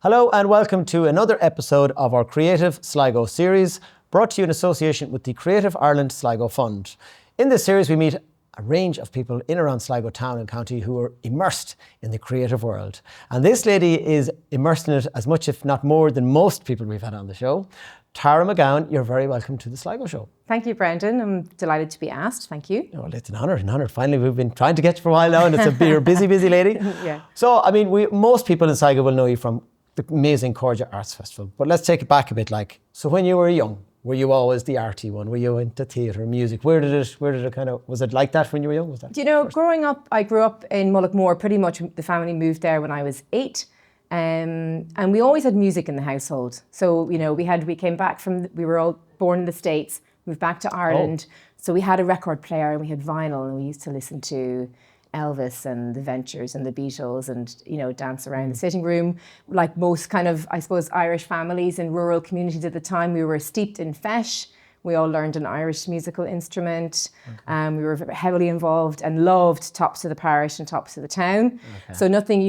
Hello and welcome to another episode of our Creative Sligo series, brought to you in association with the Creative Ireland Sligo Fund. In this series we meet a range of people in around Sligo town and county who are immersed in the creative world. And this lady is immersed in it as much, if not more, than most people we've had on the show. Tara McGowan, you're very welcome to the Sligo show. Thank you, Brendan. I'm delighted to be asked. Thank you. Well, it's an honour. Finally, we've been trying to get you for a while now, and you're a busy lady. Yeah. So, most people in Sligo will know you from the amazing Cairde Arts Festival. But let's take it back a bit. So when you were young, were you always the arty one? Were you into theatre, music? Where did it kind of, was it like that when you were young? Was that? Growing up, I grew up in Mullaghmore. Pretty much the family moved there when I was 8. And we always had music in the household. So, we came back we were all born in the States, moved back to Ireland. Oh. So we had a record player and we had vinyl, and we used to listen to Elvis and the Ventures and the Beatles and, dance around the sitting room. Like most kind of, I suppose, Irish families in rural communities at the time, we were steeped in feis. We all learned an Irish musical instrument. Okay. We were heavily involved and loved Tops of the Parish and Tops of the Town. Okay. So nothing,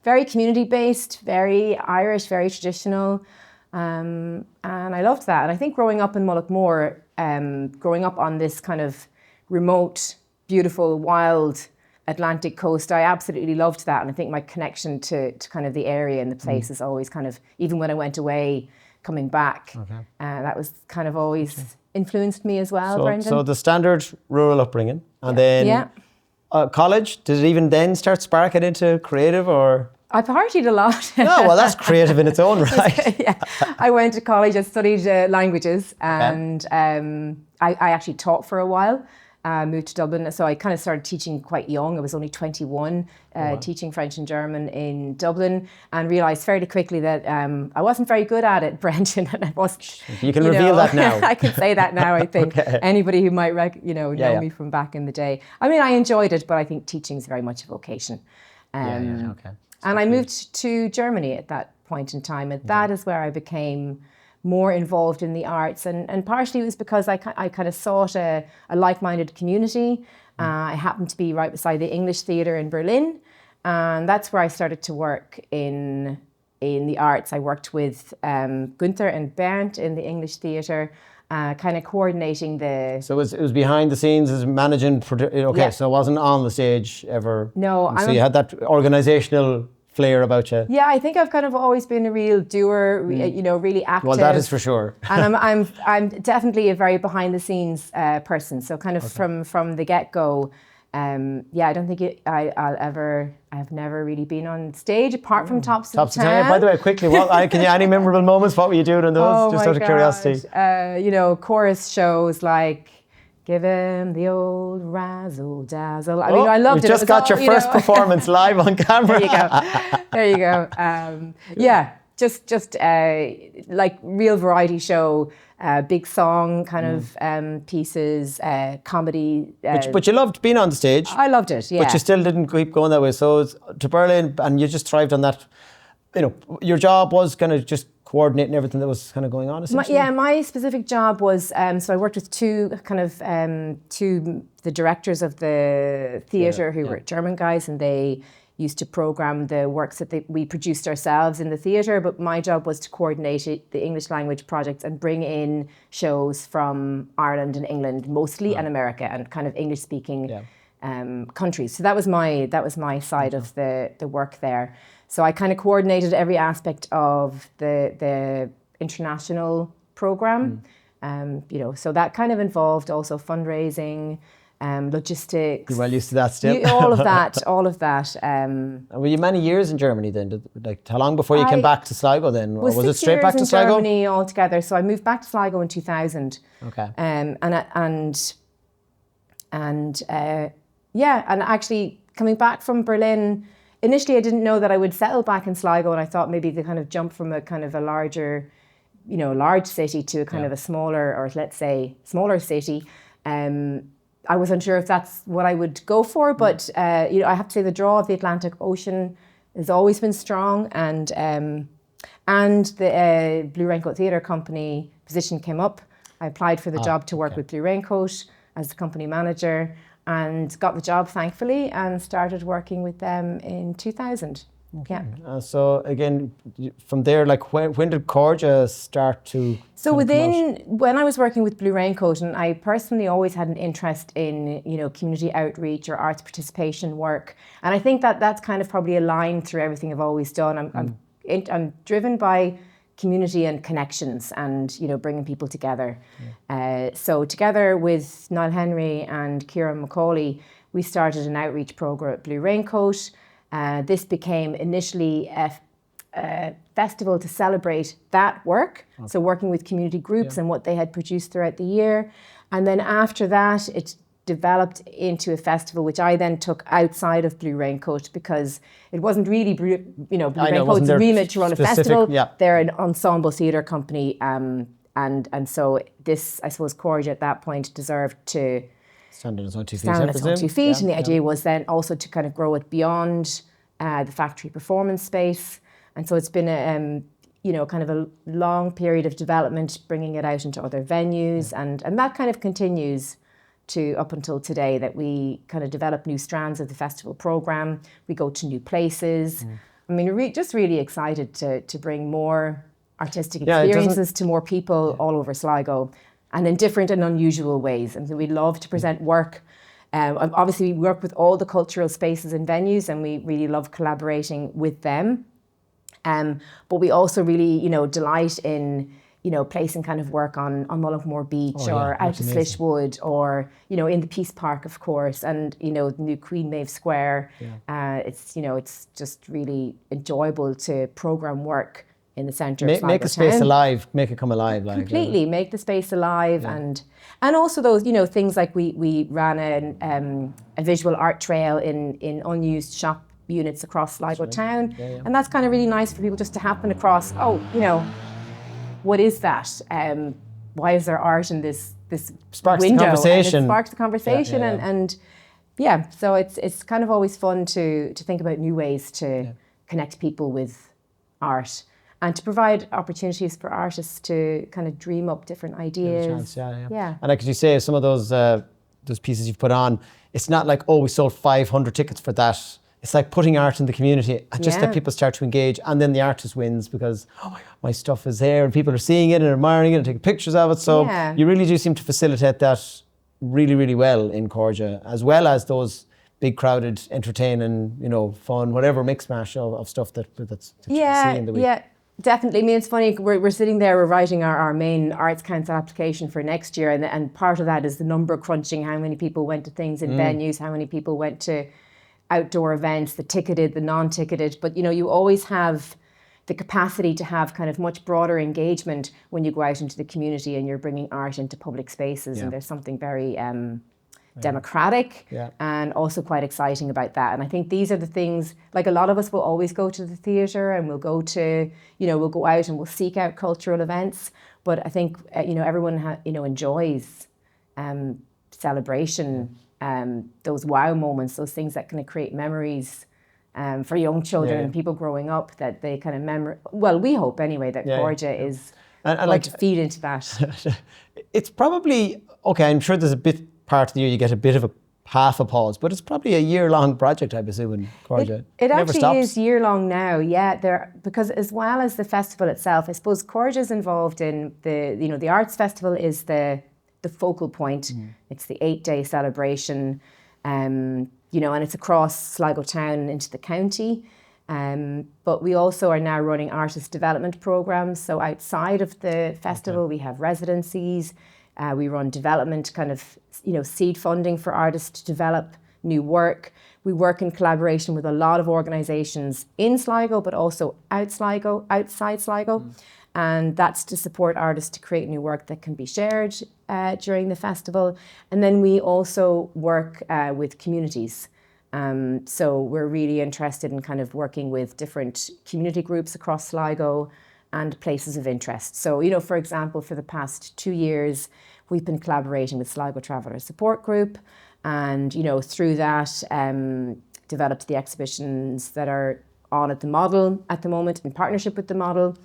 very community-based, very Irish, very traditional. And I loved that. And I think growing up in Mullaghmore, growing up on this kind of remote, beautiful, wild Atlantic coast, I absolutely loved that. And I think my connection to kind of the area and the place is always kind of, even when I went away, coming back, that was kind of always influenced me as well, Brendan. So the standard rural upbringing. And then college, did it even then start sparking into creative or...? I partied a lot. Oh, well, that's creative in its own right. Yeah, I went to college, I studied languages, and I actually taught for a while. Moved to Dublin, so I kind of started teaching quite young. I was only 21, teaching French and German in Dublin, and realised fairly quickly that I wasn't very good at it, Brendan, and I wasn't. You can reveal that now. I can say that now. I think anybody who might know me from back in the day. I mean, I enjoyed it, but I think teaching is very much a vocation. And I moved to Germany at that point in time, and that is where I became more involved in the arts, and partially it was because I kind of sought a like-minded community. I happened to be right beside the English Theatre in Berlin, and that's where I started to work in the arts. I worked with Gunther and Bernd in the English Theatre, kind of coordinating the... So it was behind the scenes as managing... So it wasn't on the stage ever? No. So you had that organisational flair about you? Yeah, I think I've kind of always been a real doer, really active. Well, that is for sure. And I'm definitely a very behind the scenes person. So kind of from the get go, I don't think I've never really been on stage apart from Tops of the Town. By the way, quickly, any memorable moments? What were you doing on those? Just out of curiosity. Chorus shows like give him the old razzle dazzle. I mean, I loved it. You just got your first performance live on camera. There you go. Just like real variety show, big song kind of pieces, comedy. But you loved being on the stage. I loved it, yeah. But you still didn't keep going that way. So it's to Berlin, and you just thrived on that. Your job was kind of just coordinating everything that was kind of going on, essentially? My specific job was, so I worked with two the directors of the theatre who were German guys, and they used to programme the works that we produced ourselves in the theatre, but my job was to coordinate the English language projects and bring in shows from Ireland and England mostly, and America, and kind of English-speaking countries. So that was my side of the work there. So I kind of coordinated every aspect of the international program, so that kind of involved also fundraising, logistics. You're well used to that still. All of that. Were you many years in Germany then? How long before you came back to Sligo then? Or was it straight back to Sligo? 6 years in Germany altogether. So I moved back to Sligo in 2000. Okay. And actually coming back from Berlin. Initially, I didn't know that I would settle back in Sligo, and I thought maybe the kind of jump from a kind of a larger, large city to a kind of a smaller, or let's say smaller city. I was unsure if that's what I would go for, but I have to say the draw of the Atlantic Ocean has always been strong, and the Blue Raincoat Theatre Company position came up. I applied for the job to work with Blue Raincoat as the company manager, and got the job thankfully, and started working with them in 2000. So again, from there, like when did Cairde start to? So when I was working with Blue Raincoat, and I personally always had an interest in community outreach or arts participation work, and I think that that's kind of probably a line through everything I've always done. I'm driven by community and connections, and bringing people together. So together with Niall Henry and Ciara McCauley, we started an outreach program at Blue Raincoat. This became initially a festival to celebrate that work, so working with community groups and what they had produced throughout the year. And then after that, it developed into a festival, which I then took outside of Blue Raincoat, because it wasn't really Blue Raincoat's remit to run a festival. Yeah. They're an ensemble theatre company, and so this, I suppose, Cairde at that point deserved to stand on its own 2 feet. Stand on its own 2 feet, and the idea was then also to kind of grow it beyond the factory performance space. And so it's been a kind of a long period of development, bringing it out into other venues, and that kind of continues to up until today, that we kind of develop new strands of the festival program. We go to new places. I mean, we're just really excited to bring more artistic experiences to more people all over Sligo, and in different and unusual ways. And so we love to present work. Obviously, we work with all the cultural spaces and venues, and we really love collaborating with them. But we also really, delight in, placing kind of work on Mullaghmore Beach or out to Slishwood, or, in the Peace Park, of course, and, the new Queen Maeve Square. It's just really enjoyable to programme work in the centre of Sligo make a space town. alive, make it come alive. Completely, make the space alive, and also those things like we ran a visual art trail in unused shop units across Sligo town, and that's kind of really nice for people just to happen across. What is that? Why is there art in this sparks window? The conversation. And it sparks the conversation, and so it's kind of always fun to think about new ways to connect people with art, and to provide opportunities for artists to kind of dream up different ideas. And like you say, some of those pieces you've put on, it's not like, we sold 500 tickets for that. It's like putting art in the community, and just that people start to engage, and then the artist wins because, oh my God, my stuff is there and people are seeing it and admiring it and taking pictures of it. So you really do seem to facilitate that really, really well in Cairde, as well as those big crowded, entertaining, fun, whatever mix mash of stuff that you see in the week. Yeah, definitely. I mean, it's funny, we're sitting there, we're writing our main Arts Council application for next year, and part of that is the number crunching, how many people went to things in venues, how many people went to outdoor events, the ticketed, the non-ticketed, but you always have the capacity to have kind of much broader engagement when you go out into the community and you're bringing art into public spaces, and there's something very democratic and also quite exciting about that. And I think these are the things, like a lot of us will always go to the theatre, and we'll go to, we'll go out and we'll seek out cultural events, but I think, everyone enjoys celebration, those wow moments, those things that kind of create memories for young children and people growing up, that they kind of well, we hope anyway that Cairde is going to feed into that. It's probably, I'm sure there's a part of the year you get a bit of a half a pause, but it's probably a year-long project, I presume, in Cairde. It actually is year-long now, because as well as the festival itself, I suppose Cairde is involved in the Arts Festival is the focal point. It's the 8-day celebration, and it's across Sligo town into the county. But we also are now running artist development programs. So outside of the festival, we have residencies. We run development, kind of, seed funding for artists to develop new work. We work in collaboration with a lot of organisations in Sligo, but also outside Sligo. And that's to support artists to create new work that can be shared during the festival. And then we also work with communities. So we're really interested in kind of working with different community groups across Sligo and places of interest. So, for example, for the past 2 years, we've been collaborating with Sligo Travellers Support Group, and, through that, developed the exhibitions that are on at the Model at the moment, in partnership with the Model,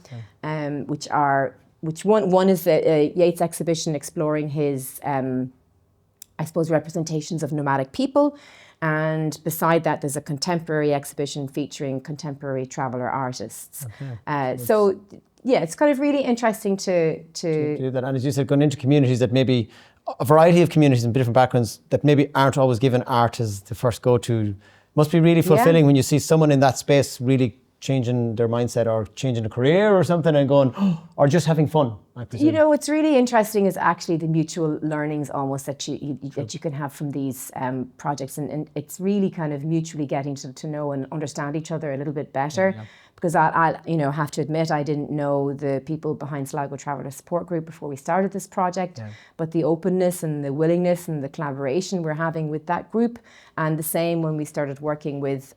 which one is a Yeats exhibition exploring his, I suppose, representations of nomadic people, And beside that, there's a contemporary exhibition featuring contemporary traveller artists. So yeah, it's kind of really interesting to do that. And as you said, going into communities that maybe, a variety of communities and different backgrounds that maybe aren't always given art as the first go-to, must be really fulfilling when you see someone in that space really changing their mindset or changing a career or something and going, or just having fun, I presume. You know, what's really interesting is actually the mutual learnings almost that you can have from these projects, and it's really kind of mutually getting to know and understand each other a little bit better. Yeah. Because I have to admit, I didn't know the people behind Sligo Traveller Support Group before we started this project, but the openness and the willingness and the collaboration we're having with that group, and the same when we started working with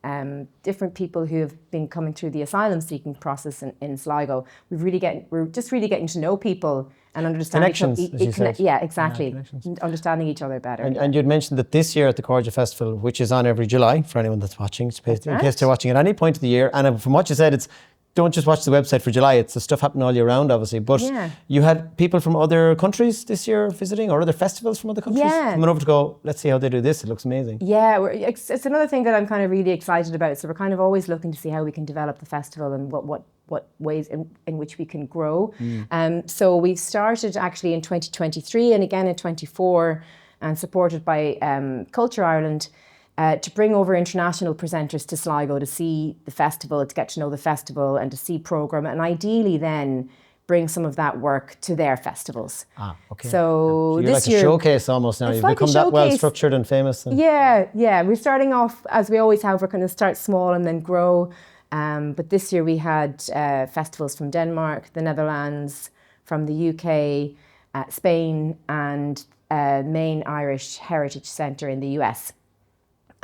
different people who have been coming through the asylum seeking process in Sligo. We're just really getting to know people and understanding connections. Yeah, exactly. Understanding each other better. And you'd mentioned that this year at the Cairde Festival, which is on every July for anyone that's watching, in case they're watching at any point of the year. And from what you said, it's don't just watch the website for July. It's the stuff happening all year round, obviously. But you had people from other countries this year visiting, or other festivals from other countries coming over to go, let's see how they do this. It looks amazing. Yeah, it's another thing that I'm kind of really excited about. So we're kind of always looking to see how we can develop the festival and what ways in which we can grow. So we've started actually in 2023 and again in 24, and supported by Culture Ireland, to bring over international presenters to Sligo to see the festival, to get to know the festival and to see programme, and ideally then bring some of that work to their festivals. Okay. So you're this like a showcase almost now. You've become that well structured and famous. Yeah. We're starting off, as we always have, we're going to start small and then grow. But this year we had festivals from Denmark, the Netherlands, from the UK, Spain, and Main Irish Heritage Centre in the US.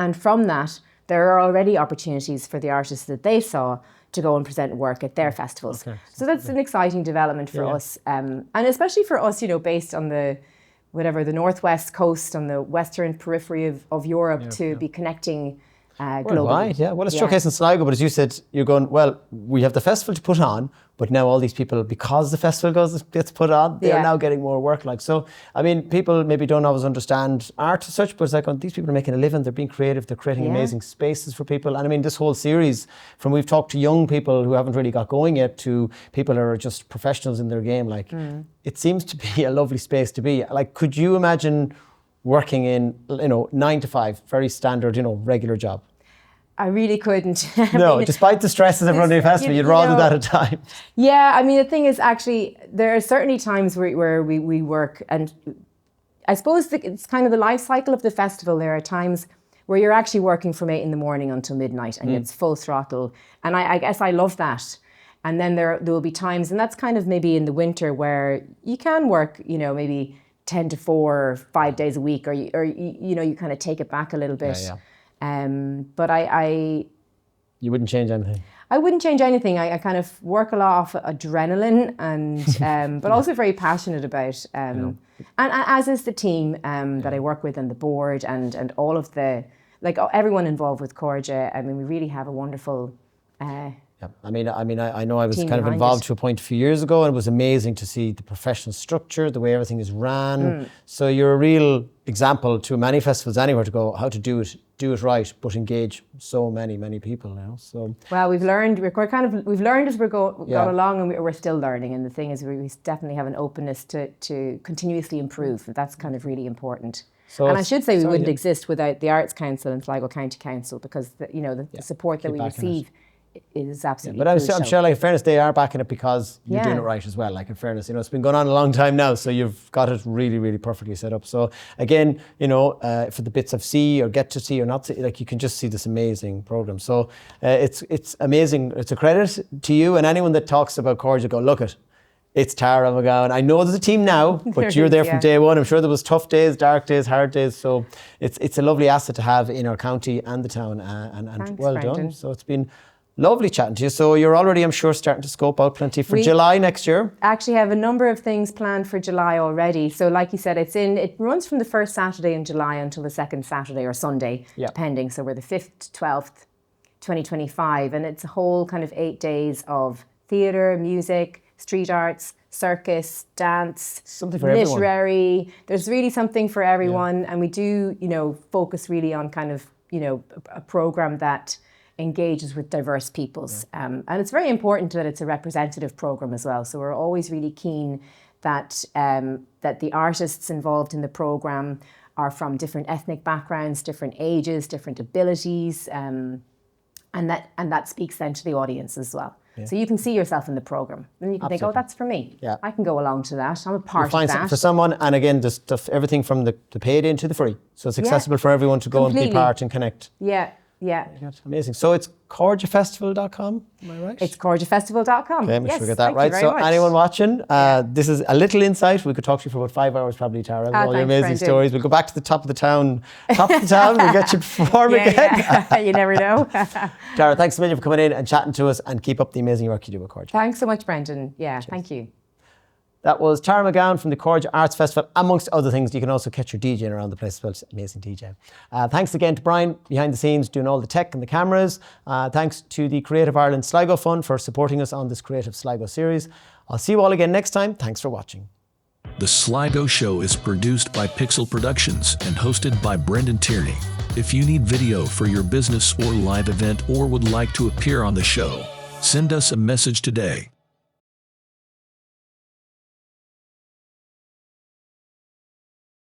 And from that, there are already opportunities for the artists that they saw to go and present work at their festivals. So that's an exciting development for us. And especially for us, based on the northwest coast, on the western periphery of Europe, to be connecting globally. Well, it's showcasing Sligo, but as you said, you're going, well, we have the festival to put on, but now all these people, because the festival gets put on, they're now getting more work. So, I mean, people maybe don't always understand art as such, but it's like, these people are making a living, they're being creative, they're creating amazing spaces for people. And I mean, this whole series, from we've talked to young people who haven't really got going yet to people who are just professionals in their game, it seems to be a lovely space to be. Like, could you imagine working in, 9 to 5, very standard, regular job? I really couldn't. No, despite the stresses of running a festival, you'd rather that at times. Yeah, I mean, the thing is, actually, there are certainly times where we work, and I suppose it's kind of the life cycle of the festival. There are times where you're actually working from 8 a.m. until midnight, and it's full throttle. And I guess I love that. And then there will be times, and that's kind of maybe in the winter, where you can work, maybe 10 to 4 or 5 days a week, or you kind of take it back a little bit. But you wouldn't change anything? I wouldn't change anything. I kind of work a lot off adrenaline, and but also very passionate about, and as is the team that I work with, and the board, and all of everyone involved with Cairde. I mean, we really have a wonderful. I mean, I know I was kind of involved to a point a few years ago, and it was amazing to see the professional structure, the way everything is ran. So you're a real example to many festivals anywhere to go how to do it right, but engage so many people now. So we've learned. We've learned as we're going along, and we're still learning. And the thing is, we definitely have an openness to continuously improve. That's kind of really important. And I should say we wouldn't exist without the Arts Council and Sligo County Council, because the support that we receive is absolutely crucial. I'm sure, in fairness, they are backing it because you're doing it right as well. In fairness, it's been going on a long time now, so you've got it really, really perfectly set up. So again, for the bits of see or get to see or not see, you can just see this amazing program. So it's amazing. It's a credit to you and anyone that talks about Cairde. Go look at. It's Tara McGowan. I know there's a team now, but you're there from day one. I'm sure there was tough days, dark days, hard days. So it's a lovely asset to have in our county and the town. And Thanks, well Brendan. done. So it's been lovely chatting to you. So you're already, I'm sure, starting to scope out plenty for July next year. Actually have a number of things planned for July already. So like you said, it runs from the first Saturday in July until the second Saturday or Sunday, depending. So we're the 5th to 12th, 2025. And it's a whole kind of 8 days of theatre, music, street arts, circus, dance, something for literary. Everyone. There's really something for everyone. And we do, focus really on kind of a program that engages with diverse peoples. And it's very important that it's a representative program as well. So we're always really keen that that the artists involved in the program are from different ethnic backgrounds, different ages, different abilities, and that speaks then to the audience as well. Yeah. So you can see yourself in the program, and you can think, "Oh, that's for me. Yeah. I can go along to that. I'm a part of that." Find something for someone, and again, the stuff, everything from the paid in to the free, so it's accessible for everyone to go and be part and connect. Yeah. Yeah. Amazing. So it's CairdeFestival.com, am I right? It's CairdeFestival.com. Okay, make sure we get that right. So anyone watching, this is a little insight. We could talk to you for about 5 hours probably, Tara, with all your amazing stories. We'll go back to the top of the town. We'll get you to perform again. Yeah. You never know. Tara, thanks a million for coming in and chatting to us, and keep up the amazing work you do with Cairde. Thanks so much, Brendan. Yeah, thank you. That was Tara McGowan from the Cairde Arts Festival, amongst other things. You can also catch her DJing around the place as well. It's an amazing DJ. Thanks again to Brian, behind the scenes, doing all the tech and the cameras. Thanks to the Creative Ireland Sligo Fund for supporting us on this Creative Sligo series. I'll see you all again next time. Thanks for watching. The Sligo Show is produced by Pixel Productions and hosted by Brendan Tierney. If you need video for your business or live event or would like to appear on the show, send us a message today.